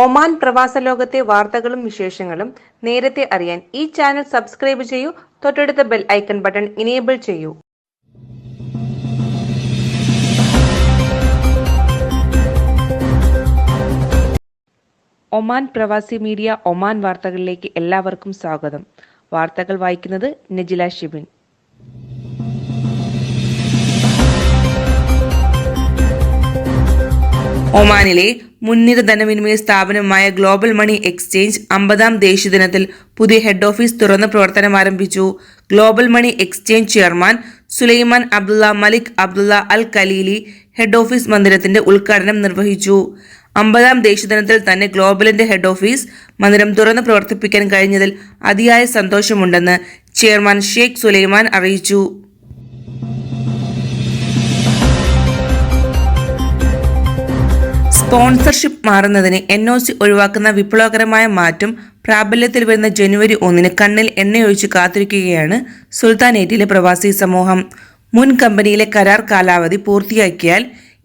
Oman പ്രവാസ ലോകത്തെ വാർത്തകളും വിശേഷങ്ങളും നേരത്തെ അറിയാൻ ഈ ചാനൽ സബ്സ്ക്രൈബ് ചെയ്യൂ. തൊട്ടടുത്ത ബെൽ ഐക്കൺ ബട്ടൺ ഇനേബിൾ ചെയ്യൂ. ഒമാൻ പ്രവാസി മീഡിയ ഒമാൻ വാർത്തകളിലേക്ക് എല്ലാവർക്കും സ്വാഗതം. വാർത്തകൾ വായിക്കുന്നത് നജില ഷിബിൻ. ഒമാനിലെ മുൻനിര ധനവിനിമയ സ്ഥാപനമായ ഗ്ലോബൽ മണി എക്സ്ചേഞ്ച് 50-ാം ദേശീയ ദിനത്തിൽ പുതിയ ഹെഡ് ഓഫീസ് തുറന്ന് പ്രവർത്തനം ആരംഭിച്ചു. Global money exchange chairman Sulaiman Abdullah Malik Abdullah Al Khalili head office മന്ദിരത്തിന്റെ ഉദ്ഘാടനം നിർവഹിച്ചു. 50-ാം ദേശീയ ദിനത്തിൽ തന്നെ ഗ്ലോബലിന്റെ ഹെഡ് ഓഫീസ് മന്ദിരം തുറന്ന് പ്രവർത്തിപ്പിക്കാൻ കഴിഞ്ഞതിൽ അതിയായ സന്തോഷമുണ്ടെന്ന് ചെയർമാൻ ഷെയ്ഖ് സുലൈമാൻ അറിയിച്ചു. സ്പോൺസർഷിപ്പ് മാറുന്നതിന് NOC ഒഴിവാക്കുന്ന വിപ്ലവകരമായ മാറ്റം പ്രാബല്യത്തിൽ വരുന്ന ജനുവരി 1 കണ്ണിൽ എണ്ണയൊഴിച്ച് കാത്തിരിക്കുകയാണ് സുൽത്താനേറ്റിലെ പ്രവാസി സമൂഹം. മുൻ കമ്പനിയിലെ കരാർ കാലാവധി പൂർത്തിയാക്കിയാൽ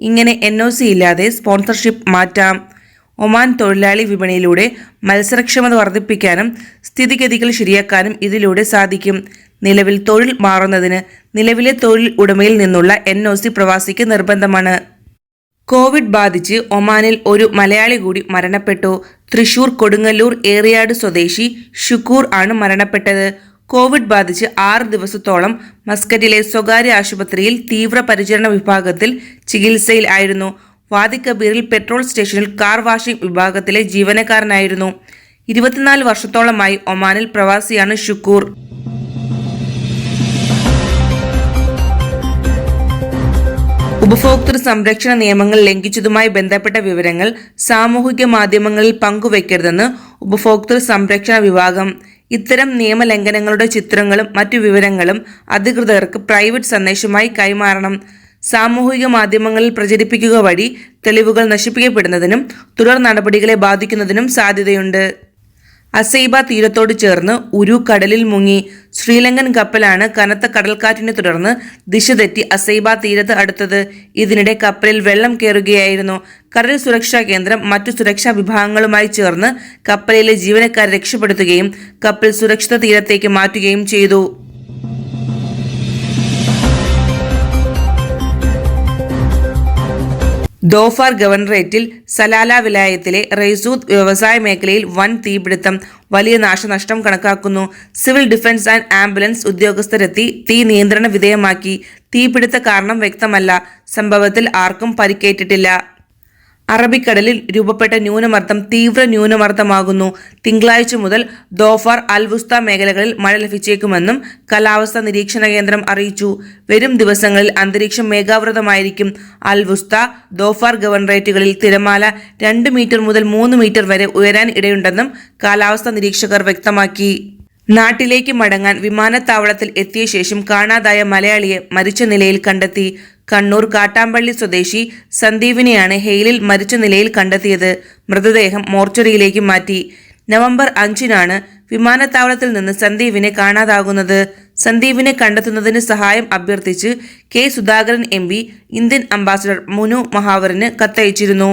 ഇങ്ങനെ NOC ഇല്ലാതെ സ്പോൺസർഷിപ്പ് മാറ്റാം. ഒമാൻ തൊഴിലാളി വിപണിയിലൂടെ മത്സരക്ഷമത വർദ്ധിപ്പിക്കാനും സ്ഥിതിഗതികൾ ശരിയാക്കാനും ഇതിലൂടെ സാധിക്കും. നിലവിൽ തൊഴിൽ മാറുന്നതിന് നിലവിലെ തൊഴിൽ ഉടമയിൽ നിന്നുള്ള NOC പ്രവാസിക്ക് നിർബന്ധമാണ്. കോവിഡ് ബാധിച്ച് ഒമാനിൽ ഒരു മലയാളി കൂടി മരണപ്പെട്ടു. തൃശൂർ കൊടുങ്ങല്ലൂർ ഏറിയാട് സ്വദേശി ഷുക്കൂർ ആണ് മരണപ്പെട്ടത്. കോവിഡ് ബാധിച്ച് 6 ദിവസത്തോളം മസ്കറ്റിലെ സ്വകാര്യ ആശുപത്രിയിൽ തീവ്രപരിചരണ വിഭാഗത്തിൽ ചികിത്സയിൽ ആയിരുന്നു. വാദി കബീറിൽ പെട്രോൾ സ്റ്റേഷനിൽ കാർ വാഷിംഗ് വിഭാഗത്തിലെ ജീവനക്കാരനായിരുന്നു. 24 വർഷത്തോളമായി ഒമാനിൽ പ്രവാസിയാണ് ഷുക്കൂർ. ഉപഭോക്തൃ സംരക്ഷണ നിയമങ്ങൾ ലംഘിച്ചതുമായി ബന്ധപ്പെട്ട വിവരങ്ങൾ സാമൂഹിക മാധ്യമങ്ങളിൽ പങ്കുവയ്ക്കരുതെന്ന് ഉപഭോക്തൃ സംരക്ഷണ വിഭാഗം. ഇത്തരം നിയമലംഘനങ്ങളുടെ ചിത്രങ്ങളും മറ്റു വിവരങ്ങളും അധികൃതർക്ക് പ്രൈവറ്റ് സന്ദേശമായി കൈമാറണം. സാമൂഹിക മാധ്യമങ്ങളിൽ പ്രചരിപ്പിക്കുക വഴി തെളിവുകൾ നശിപ്പിക്കപ്പെടുന്നതിനും തുടർ നടപടികളെ ബാധിക്കുന്നതിനും സാധ്യതയുണ്ട്. അസൈബ തീരത്തോട് ചേർന്ന് ഉരു കടലിൽ മുങ്ങി. ശ്രീലങ്കൻ കപ്പലാണ് കനത്ത കടൽക്കാറ്റിനെ തുടർന്ന് ദിശ തെറ്റി അസൈബ തീരത്ത് അടുത്തത്. ഇതിനിടെ കപ്പലിൽ വെള്ളം കയറുകയായിരുന്നു. കടൽ സുരക്ഷാ കേന്ദ്രം മറ്റു സുരക്ഷാ വിഭാഗങ്ങളുമായി ചേർന്ന് കപ്പലിലെ ജീവനക്കാരെ രക്ഷപ്പെടുത്തുകയും കപ്പൽ സുരക്ഷിത തീരത്തേക്ക് മാറ്റുകയും ചെയ്തു. ദോഫാർ ഗവർണറേറ്റിൽ സലാല വിലായത്തിലെ റൈസൂദ് വ്യവസായ മേഖലയിൽ വൻ തീപിടുത്തം. വലിയ നാശനഷ്ടം കണക്കാക്കുന്നു. സിവിൽ ഡിഫൻസ് ആൻഡ് ആംബുലൻസ് ഉദ്യോഗസ്ഥരെത്തി തീ നിയന്ത്രണ വിധേയമാക്കി. തീപിടുത്ത കാരണം വ്യക്തമല്ല. സംഭവത്തിൽ ആർക്കും പരിക്കേറ്റിട്ടില്ല. അറബിക്കടലിൽ രൂപപ്പെട്ട ന്യൂനമർദ്ദം തീവ്ര ന്യൂനമർദ്ദമാകുന്നു. തിങ്കളാഴ്ച മുതൽ ദോഫാർ അൽവുസ്ത മേഖലകളിൽ മഴ ലഭിച്ചേക്കുമെന്നും കാലാവസ്ഥാ നിരീക്ഷണ കേന്ദ്രം അറിയിച്ചു. വരും ദിവസങ്ങളിൽ അന്തരീക്ഷം മേഘാവൃതമായിരിക്കും. അൽവുസ്ത, ദോഫാർ ഗവർണറേറ്റുകളിൽ തിരമാല 2 മീറ്റർ മുതൽ 3 മീറ്റർ വരെ ഉയരാൻ ഇടയുണ്ടെന്നും കാലാവസ്ഥാ നിരീക്ഷകർ വ്യക്തമാക്കി. നാട്ടിലേക്ക് മടങ്ങാൻ വിമാനത്താവളത്തിൽ എത്തിയ ശേഷം കാണാതായ മലയാളിയെ മരിച്ച നിലയിൽ കണ്ടെത്തി. കണ്ണൂർ കാട്ടാമ്പള്ളി സ്വദേശി സന്ദീപിനെയാണ് ഹെയിലിൽ മരിച്ച നിലയിൽ കണ്ടെത്തിയത്. മൃതദേഹം മോർച്ചറിയിലേക്ക് മാറ്റി. നവംബർ 5 വിമാനത്താവളത്തിൽ നിന്ന് സന്ദീപിനെ കാണാതാകുന്നത്. സന്ദീപിനെ കണ്ടെത്തുന്നതിന് സഹായം അഭ്യർത്ഥിച്ച് K Sudhakaran MP Indian ambassador Munu മഹാവറിന് കത്തയച്ചിരുന്നു.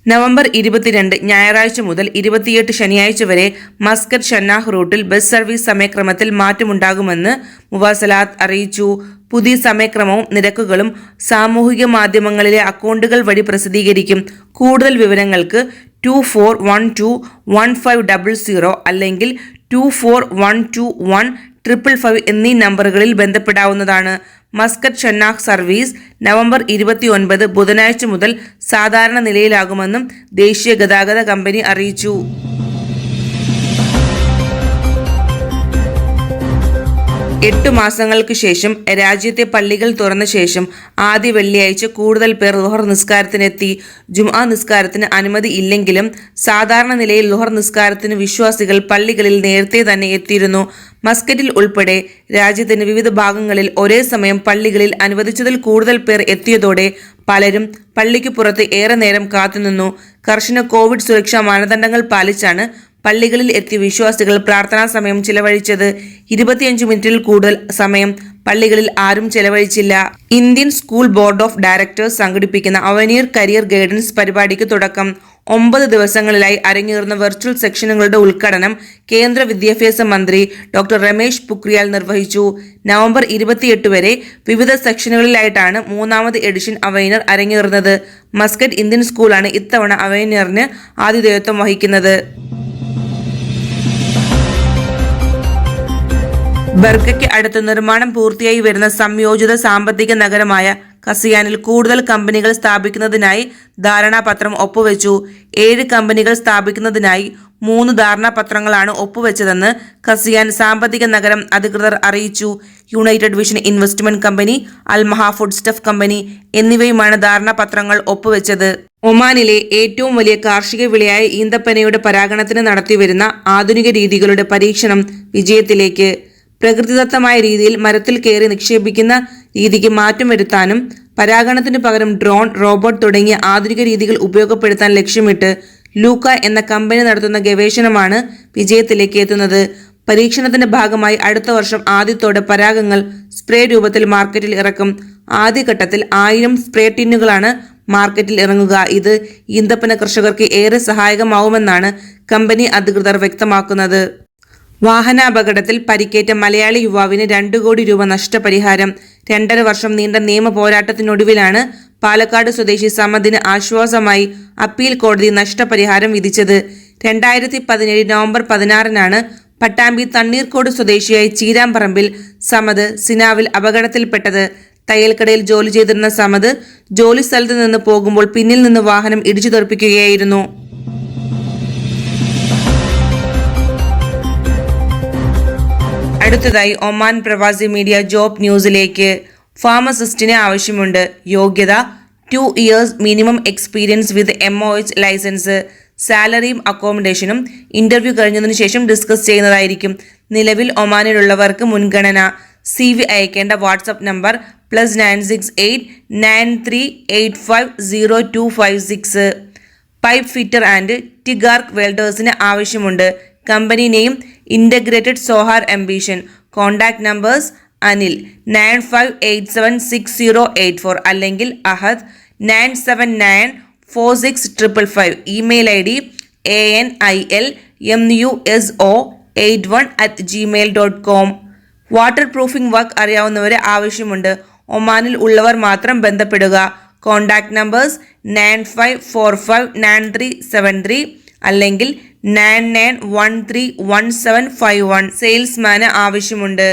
നവംബർ 22 ഞായറാഴ്ച മുതൽ 28 ശനിയാഴ്ച വരെ മസ്കറ്റ് ഷന്നാഹ് റൂട്ടിൽ ബസ് സർവീസ് സമയക്രമത്തിൽ മാറ്റമുണ്ടാകുമെന്ന് മുവാസലാത്ത് അറിയിച്ചു. പുതിയ സമയക്രമവും നിരക്കുകളും സാമൂഹിക മാധ്യമങ്ങളിലെ അക്കൗണ്ടുകൾ വഴി പ്രസിദ്ധീകരിക്കും. കൂടുതൽ വിവരങ്ങൾക്ക് 24121500 അല്ലെങ്കിൽ 24121555 എന്നീ നമ്പറുകളിൽ ബന്ധപ്പെടാവുന്നതാണ്. മസ്കറ്റ് ഷന്നാഹ് സർവീസ് നവംബർ 29 ബുധനാഴ്ച മുതൽ സാധാരണ നിലയിലാകുമെന്നും ദേശീയ ഗതാഗത കമ്പനി അറിയിച്ചു. എട്ടു മാസങ്ങൾക്ക് ശേഷം രാജ്യത്തെ പള്ളികൾ തുറന്ന ശേഷം ആദ്യ വെള്ളിയാഴ്ച കൂടുതൽ പേർ ളുഹർ നിസ്കാരത്തിനെത്തി. ജുംആ നിസ്കാരത്തിന് അനുമതി ഇല്ലെങ്കിലും സാധാരണ നിലയിൽ ളുഹർ നിസ്കാരത്തിന് വിശ്വാസികൾ പള്ളികളിൽ നേരത്തെ തന്നെ എത്തിയിരുന്നു. മസ്കറ്റിൽ ഉൾപ്പെടെ രാജ്യത്തിന്റെ വിവിധ ഭാഗങ്ങളിൽ ഒരേ സമയം പള്ളികളിൽ അനുവദിച്ചതിൽ കൂടുതൽ പേർ എത്തിയതോടെ പലരും പള്ളിക്ക് പുറത്ത് ഏറെ നേരം കാത്തുനിന്നു. കർശന കോവിഡ് സുരക്ഷാ മാനദണ്ഡങ്ങൾ പാലിച്ചാണ് പള്ളികളിൽ എത്തിയ വിശ്വാസികൾ പ്രാർത്ഥനാ സമയം ചിലവഴിച്ചത്. 25 മിനിറ്റിൽ കൂടുതൽ സമയം പള്ളികളിൽ ആരും ചെലവഴിച്ചില്ല. Indian school board of directors സംഘടിപ്പിക്കുന്ന അവനീർ കരിയർ ഗൈഡൻസ് പരിപാടിക്ക് തുടക്കം. 9 ദിവസങ്ങളിലായി അരങ്ങേറുന്ന വെർച്വൽ സെക്ഷനുകളുടെ ഉദ്ഘാടനം കേന്ദ്ര വിദ്യാഭ്യാസ മന്ത്രി ഡോക്ടർ രമേശ് പൊക്രിയാൽ നിർവഹിച്ചു. നവംബർ 28 വരെ വിവിധ സെക്ഷനുകളിലായിട്ടാണ് 3ാമത് എഡിഷൻ അവൈനർ അരങ്ങേറുന്നത്. മസ്കറ്റ് ഇന്ത്യൻ സ്കൂളാണ് ഇത്തവണ അവൈനറിന് ആതിഥേയത്വം വഹിക്കുന്നത്. ബർഗയ്ക്ക് അടുത്ത് നിർമ്മാണം പൂർത്തിയായി വരുന്ന സംയോജിത സാമ്പത്തിക നഗരമായ കസിയാനിൽ കൂടുതൽ കമ്പനികൾ സ്ഥാപിക്കുന്നതിനായി ധാരണാപത്രം ഒപ്പുവെച്ചു. 7 കമ്പനികൾ സ്ഥാപിക്കുന്നതിനായി 3 ധാരണാപത്രങ്ങളാണ് ഒപ്പുവെച്ചതെന്ന് കസിയാൻ സാമ്പത്തിക നഗരം അധികൃതർ അറിയിച്ചു. United vision investment company, Al Maha ഫുഡ്സ്റ്റഫ് company എന്നിവയുമാണ് ധാരണാപത്രങ്ങൾ ഒപ്പുവെച്ചത്. ഒമാനിലെ ഏറ്റവും വലിയ കാർഷിക വിളയായ ഈന്തപ്പനയുടെ പരാഗണത്തിന് നടത്തിവരുന്ന ആധുനിക രീതികളുടെ പരീക്ഷണം വിജയത്തിലേക്ക്. പ്രകൃതിദത്തമായ രീതിയിൽ മരത്തിൽ കയറി നിക്ഷേപിക്കുന്ന രീതിക്ക് മാറ്റം വരുത്താനും പരാഗണത്തിനു പകരം ഡ്രോൺ, റോബോട്ട് തുടങ്ങിയ ആധുനിക രീതികൾ ഉപയോഗപ്പെടുത്താൻ ലക്ഷ്യമിട്ട് ലൂക്ക എന്ന കമ്പനി നടത്തുന്ന ഗവേഷണമാണ് വിജയത്തിലേക്ക് എത്തുന്നത്. പരീക്ഷണത്തിന്റെ ഭാഗമായി അടുത്ത വർഷം ആദ്യത്തോടെ പരാഗങ്ങൾ സ്പ്രേ രൂപത്തിൽ മാർക്കറ്റിൽ ഇറക്കും. ആദ്യഘട്ടത്തിൽ 1000 സ്പ്രേ ടിന്നുകളാണ് മാർക്കറ്റിൽ ഇറങ്ങുക. ഇത് ഈന്തപ്പന കർഷകർക്ക് ഏറെ സഹായകമാവുമെന്നാണ് കമ്പനി അധികൃതർ വ്യക്തമാക്കുന്നത്. വാഹനാപകടത്തിൽ പരിക്കേറ്റ മലയാളി യുവാവിന് 2 കോടി രൂപ നഷ്ടപരിഹാരം. 2.5 വർഷം നീണ്ട നിയമ പോരാട്ടത്തിനൊടുവിലാണ് പാലക്കാട് സ്വദേശി സമദിന് ആശ്വാസമായി അപ്പീൽ കോടതി നഷ്ടപരിഹാരം വിധിച്ചത്. 2017 നവംബർ 16-നാണ് പട്ടാമ്പി തണ്ണീർക്കോട് സ്വദേശിയായി ചീരാമ്പറമ്പിൽ സമദ് സിനാവിൽ അപകടത്തിൽപ്പെട്ടത്. തയ്യൽക്കടയിൽ ജോലി ചെയ്തിരുന്ന സമദ് ജോലി സ്ഥലത്ത് നിന്ന് പോകുമ്പോൾ പിന്നിൽ നിന്ന് വാഹനം ഇടിച്ചു തെറിപ്പിക്കുകയായിരുന്നു. അടുത്തതായി ഒമാൻ പ്രവാസി മീഡിയ ജോബ് ന്യൂസിലേക്ക്. ഫാർമസിസ്റ്റിന് ആവശ്യമുണ്ട്. യോഗ്യത 2 years minimum experience with MOH licence. സാലറിയും അക്കോമഡേഷനും ഇന്റർവ്യൂ കഴിഞ്ഞതിനു ശേഷം ഡിസ്കസ് ചെയ്യുന്നതായിരിക്കും. നിലവിൽ ഒമാനിലുള്ളവർക്ക് മുൻഗണന. CV അയക്കേണ്ട WhatsApp number +968 93850256. Pipe fitter and ടിഗാർക്ക് വെൽഡേഴ്സിന് ആവശ്യമുണ്ട്. Company name integrated Sohar ambition. Contact numbers Anil 95876084 അല്ലെങ്കിൽ Ahad 97946555. Email ID anilmuso81@gmail.com. Waterproofing work അറിയാവുന്നവരെ ആവശ്യമുണ്ട്. ഒമാനിൽ ഉള്ളവർ മാത്രം ബന്ധപ്പെടുക. കോൺടാക്ട് നമ്പേഴ്സ് 95459373 അല്ലെങ്കിൽ 99131751. സെയിൽസ്മാന് ആവശ്യമുണ്ട്.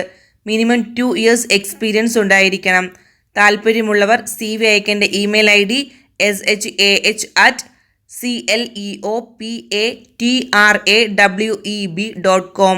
മിനിമം 2 years എക്സ്പീരിയൻസ് ഉണ്ടായിരിക്കണം. താല്പര്യമുള്ളവർ CV അയക്കേണ്ട ഇമെയിൽ ID shah@cleopatraweb.com.